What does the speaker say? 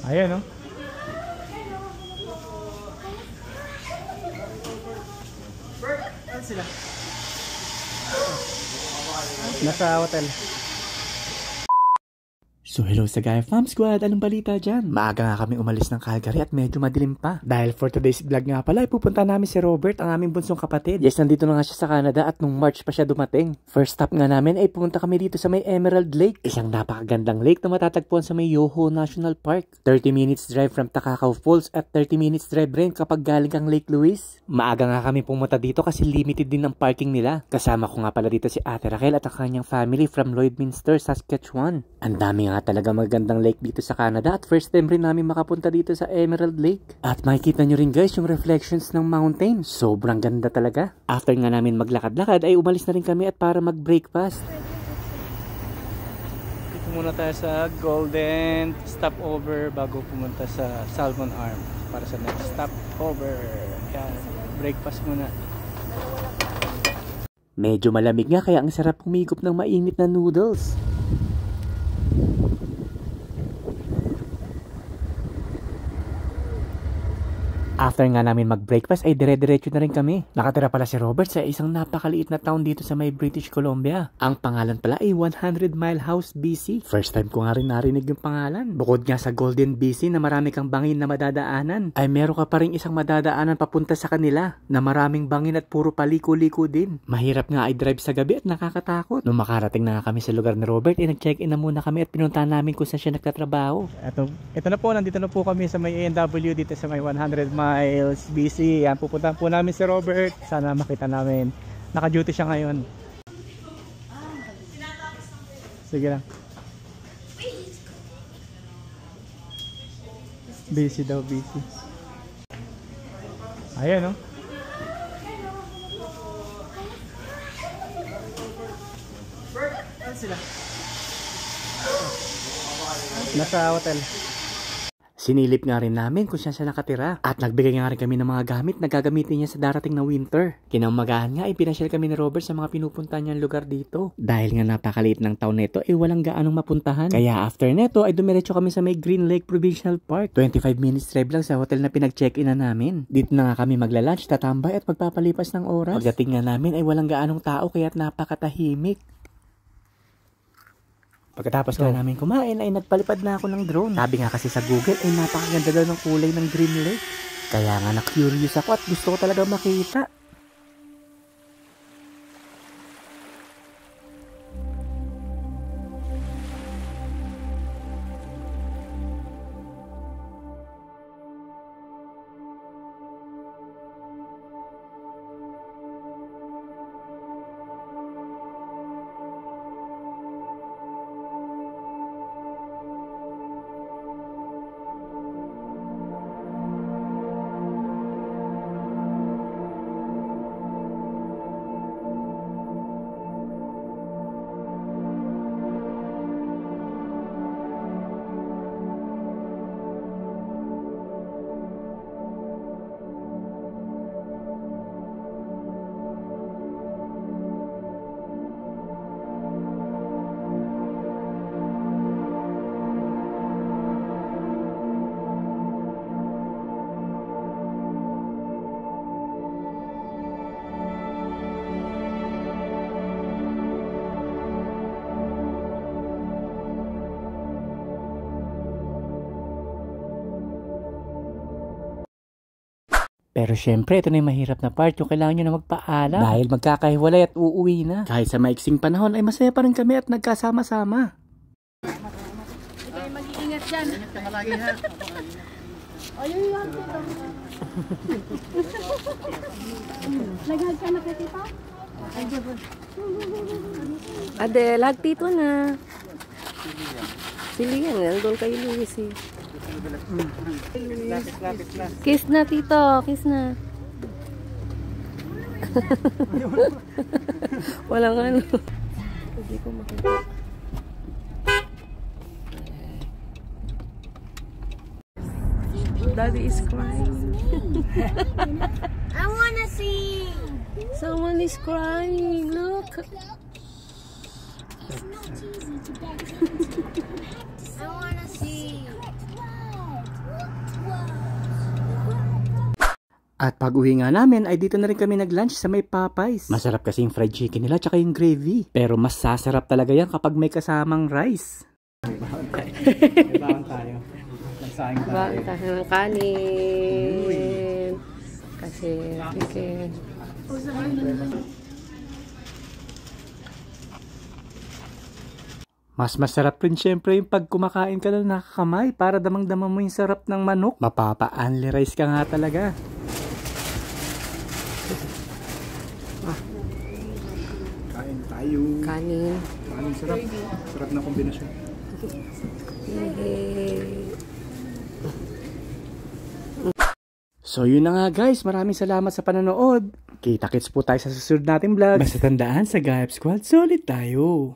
Ayan, no? Saan sila? Nasa hotel. So hello sa Gaia Fam Squad, anong balita dyan? Maaga nga kami umalis ng Calgary at medyo madilim pa. Dahil for today's vlog nga pala, pupunta namin si Robert, ang aming bunsong kapatid. Yes, nandito na nga siya sa Canada at nung March pa siya dumating. First stop nga namin ay pumunta kami dito sa may Emerald Lake. Isang napakagandang lake na matatagpuan sa may Yoho National Park. 30 minutes drive from Takakaw Falls at 30 minutes drive rin kapag galing kang Lake Louise. Maaga nga kami pumunta dito kasi limited din ang parking nila. Kasama ko nga pala dito si Ate Raquel at ang kanyang family from Lloydminster, Saskatchewan. Ang dami nga talaga magandang lake dito sa Canada at first time rin namin makapunta dito sa Emerald Lake. At makikita nyo rin guys yung reflections ng mountain. Sobrang ganda talaga. After nga namin maglakad-lakad ay umalis na rin kami at para mag-breakfast. Dito muna tayo sa Golden Stopover bago pumunta sa Salmon Arm para sa next stopover. Yan, breakfast muna. Medyo malamig nga kaya ang sarap humigop ng mainit na noodles. After nga namin mag-breakfast ay dire-diretso na rin kami. Nakatira pala si Robert sa isang napakaliit na town dito sa may British Columbia. Ang pangalan pala ay 100 Mile House, BC. First time ko nga rin narinig yung pangalan. Bukod nga sa Golden BC na marami kang bangin na madadaanan, ay meron ka pa rin isang madadaanan papunta sa kanila na maraming bangin at puro paliko-liko din. Mahirap nga ay drive sa gabi at nakakatakot. Nung makarating na kami sa lugar ni Robert ay nag-check-in na muna kami at pinuntahan namin kung saan siya nagtatrabaho. Ito na po, nandito na po kami sa may A&W dito sa may 100 Miles BC. Yan, pupuntahan po namin si Robert. Sana makita namin. Naka-duty siya ngayon. Sige lang. Busy daw, busy. Ayan, no? Saan sila? Nasa hotel. Sinilip nga rin namin kung saan siya nakatira. At nagbigay nga rin kami ng mga gamit na gagamitin niya sa darating na winter. Kinamagahan nga ay pinasyal kami ni Robert sa mga pinupuntahan niyang lugar dito. Dahil nga napakaliit ng town nito ay walang gaanong mapuntahan. Kaya after neto ay dumiretso kami sa may Green Lake Provincial Park. 25 minutes drive lang sa hotel na pinag-check-in na namin. Dito na nga kami magla-lunch, tatambay at magpapalipas ng oras. Pagdating nga namin ay walang gaanong tao kaya't napakatahimik. Pagkatapos nga namin kumain ay nagpalipad na ako ng drone. Sabi nga kasi sa Google ay napakaganda daw ng kulay ng Green Lake. Kaya nga na-curious ako at gusto ko talaga makita. Pero syempre, ito na yung mahirap na part. Yung kailangan nyo na magpaalam. Dahil magkakahiwalay at uuwi na. Kahit sa maiksing panahon ay masaya pa rin kami at nagkasama-sama. Ikaw mag-iingat dyan. Ingat ka malagi ha. Ayun yan. Naghag ka na kay tita? Adel, hag tito na. Sili yan, nandun kay Luis eh. Kiss na tito, kiss na. Walang ano. Hindi ko makita. Daddy is crying. I wanna see. Someone is crying. Look. I wanna see. At pag uwi nga namin ay dito na rin kami nag-lunch sa may Popeyes. Masarap kasi yung fried chicken nila tsaka yung gravy. Pero mas sasarap talaga yan kapag may kasamang rice. Ibang tayo. Nagsaing tayo. Ibang tayo ng kanin. Kasi, okay. Mas masarap rin syempre yung pag kumakain ka na nakakamay para damang-dama mo yung sarap ng manok. Mapapa-only rice ka nga talaga. Kain tayo. Kanin. Kanin sarap. Sarap na kombinasyon. So yun na nga guys, maraming salamat sa panonood. Kita-kits po tayo sa susunod nating vlog. Basta tandaan, sa Gayap Squad, solid tayo.